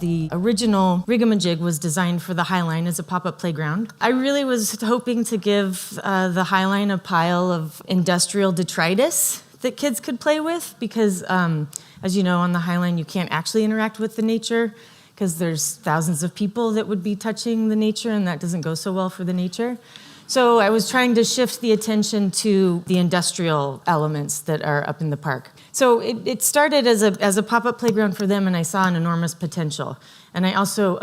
The original Rigamajig was designed for the Highline as a pop-up playground. I really was hoping to give the Highline a pile of industrial detritus that kids could play with because, as you know, on the Highline you can't actually interact with the nature because there's thousands of people that would be touching the nature, and that doesn't go so well for the nature. So I was trying to shift the attention to the industrial elements that are up in the park. So it started as a pop-up playground for them, and I saw an enormous potential. And I also,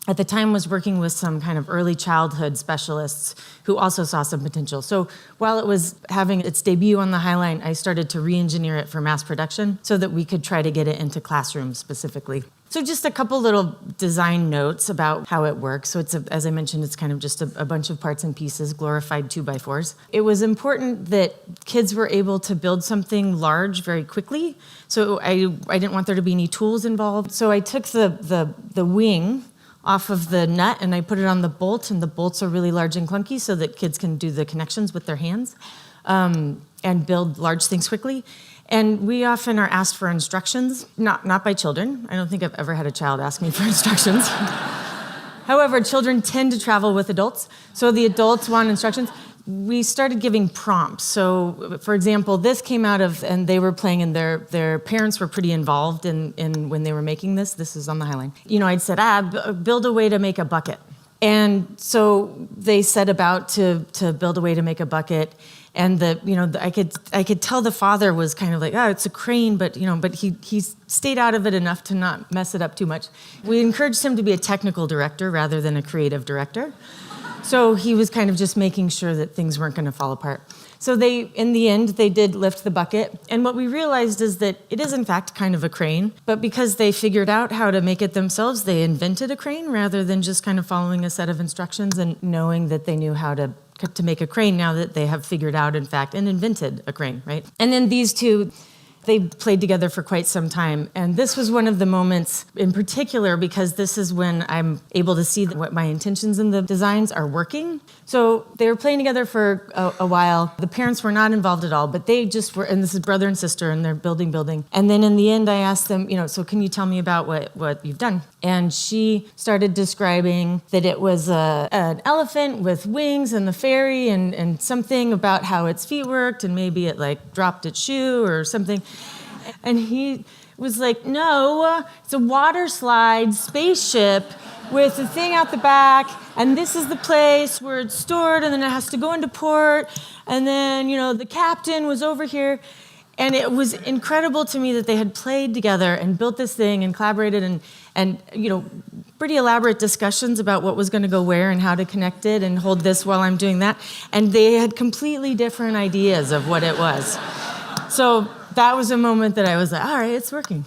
at the time, was working with some kind of early childhood specialists who also saw some potential. So while it was having its debut on the Highline, I started to re-engineer it for mass production so that we could try to get it into classrooms specifically. So just a couple little design notes about how it works. So as I mentioned, it's kind of just a bunch of parts and pieces, glorified 2x4s. It was important that kids were able to build something large very quickly. So I didn't want there to be any tools involved. So I took the wing off of the nut and I put it on the bolt, and the bolts are really large and clunky so that kids can do the connections with their hands and build large things quickly. And we often are asked for instructions, not by children. I don't think I've ever had a child ask me for instructions. However, children tend to travel with adults, so the adults want instructions. We started giving prompts. So, for example, this came out of, and they were playing, and their parents were pretty involved in when they were making this. This is on the Highline. You know, I'd said, build a way to make a bucket. And so they set about to build a way to make a bucket. And I could tell the father was kind of like, it's a crane, but he stayed out of it enough to not mess it up too much. We encouraged him to be a technical director rather than a creative director. So he was kind of just making sure that things weren't going to fall apart. So in the end, they did lift the bucket. And what we realized is that it is in fact kind of a crane, but because they figured out how to make it themselves, they invented a crane rather than just kind of following a set of instructions and knowing that they knew how to make a crane now that they have figured out, in fact, and invented a crane, right? And then these two, they played together for quite some time. And this was one of the moments in particular because this is when I'm able to see what my intentions in the designs are working. So they were playing together for a while. The parents were not involved at all, but they just were, and this is brother and sister, and they're building. And then in the end, I asked them, so can you tell me about what you've done? And she started describing that it was an elephant with wings and the fairy and something about how its feet worked and maybe it dropped its shoe or something. And he was like, no, it's a water slide spaceship with a thing out the back, and this is the place where it's stored, and then it has to go into port, and then, the captain was over here. And it was incredible to me that they had played together and built this thing and collaborated and pretty elaborate discussions about what was going to go where and how to connect it and hold this while I'm doing that. And they had completely different ideas of what it was. So that was a moment that I was like, all right, it's working.